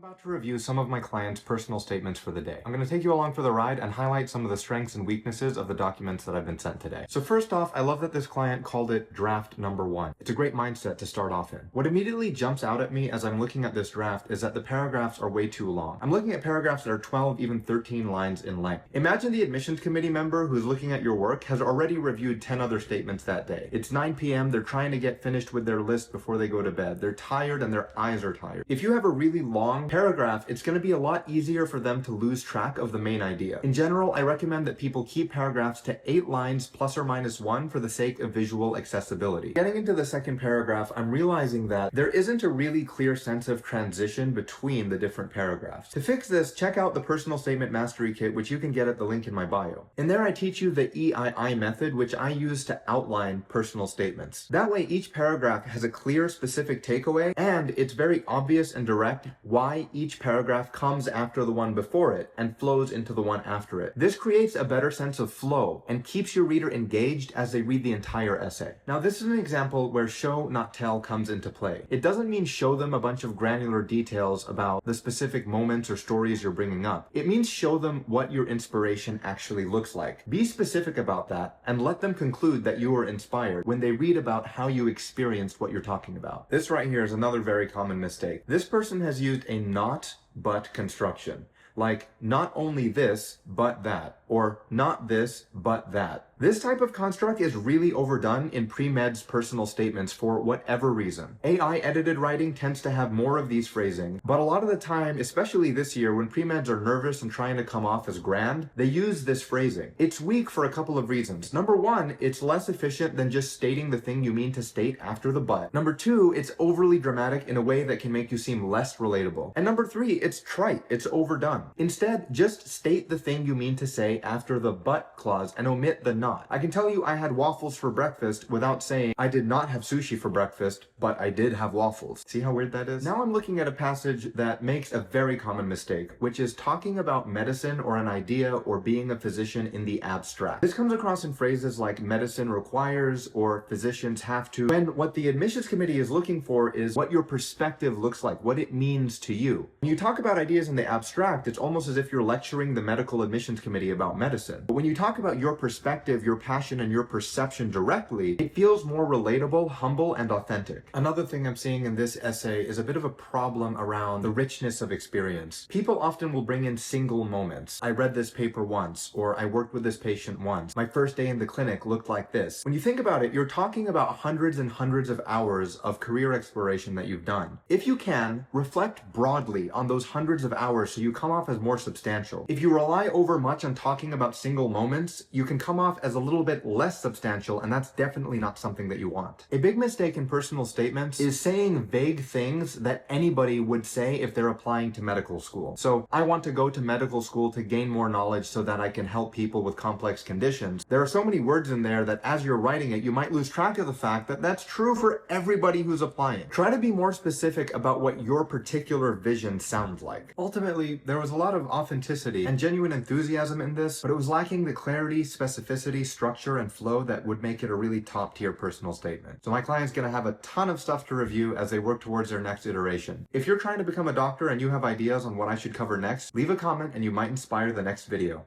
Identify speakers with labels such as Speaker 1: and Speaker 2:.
Speaker 1: about to review some of my clients' personal statements for the day. I'm going to take you along for the ride and highlight some of the strengths and weaknesses of the documents that I've been sent today. So first off, I love that this client called it draft number 1. It's a great mindset to start off in. What immediately jumps out at me as I'm looking at this draft is that the paragraphs are way too long. I'm looking at paragraphs that are 12, even 13 lines in length. Imagine the admissions committee member who's looking at your work has already reviewed 10 other statements that day. It's 9 p.m. They're trying to get finished with their list before they go to bed. They're tired and their eyes are tired. If you have a really long paragraph, it's going to be a lot easier for them to lose track of the main idea. In general, I recommend that people keep paragraphs to 8 lines plus or minus 1 for the sake of visual accessibility. Getting into the second paragraph, I'm realizing that there isn't a really clear sense of transition between the different paragraphs. To fix this, check out the Personal Statement Mastery Kit, which you can get at the link in my bio. In there, I teach you the EII method, which I use to outline personal statements. That way, each paragraph has a clear, specific takeaway, and it's very obvious and direct why each paragraph comes after the one before it and flows into the one after it. This creates a better sense of flow and keeps your reader engaged as they read the entire essay. Now, this is an example where show, not tell comes into play. It doesn't mean show them a bunch of granular details about the specific moments or stories you're bringing up. It means show them what your inspiration actually looks like. Be specific about that and let them conclude that you were inspired when they read about how you experienced what you're talking about. This right here is another very common mistake. This person has used a not but construction. Like, not only this, but that, or not this, but that. This type of construct is really overdone in pre-med's personal statements for whatever reason. AI edited writing tends to have more of these phrasing, but a lot of the time, especially this year, when pre-meds are nervous and trying to come off as grand, they use this phrasing. It's weak for a couple of reasons. Number 1, it's less efficient than just stating the thing you mean to state after the but. Number 2, it's overly dramatic in a way that can make you seem less relatable. And number 3, it's trite, it's overdone. Instead, just state the thing you mean to say after the but clause and omit the not. I can tell you I had waffles for breakfast without saying I did not have sushi for breakfast, but I did have waffles. See how weird that is? Now I'm looking at a passage that makes a very common mistake, which is talking about medicine or an idea or being a physician in the abstract. This comes across in phrases like medicine requires or physicians have to, when what the admissions committee is looking for is what your perspective looks like, what it means to you. When you talk about ideas in the abstract, it's almost as if you're lecturing the medical admissions committee about medicine. But when you talk about your perspective, your passion, and your perception directly, it feels more relatable, humble, and authentic. Another thing I'm seeing in this essay is a bit of a problem around the richness of experience. People often will bring in single moments. I read this paper once, or I worked with this patient once. My first day in the clinic looked like this. When you think about it, you're talking about hundreds and hundreds of hours of career exploration that you've done. If you can, reflect broadly on those hundreds of hours so you come off as more substantial. If you rely over much on talking about single moments, you can come off as a little bit less substantial, and that's definitely not something that you want. A big mistake in personal statements is saying vague things that anybody would say if they're applying to medical school. So, I want to go to medical school to gain more knowledge so that I can help people with complex conditions. There are so many words in there that as you're writing it, you might lose track of the fact that that's true for everybody who's applying. Try to be more specific about what your particular vision sounds like. Ultimately, there was a lot of authenticity and genuine enthusiasm in this, but it was lacking the clarity, specificity, structure, and flow that would make it a really top-tier personal statement. So my client's gonna have a ton of stuff to review as they work towards their next iteration. If you're trying to become a doctor and you have ideas on what I should cover next, leave a comment and you might inspire the next video.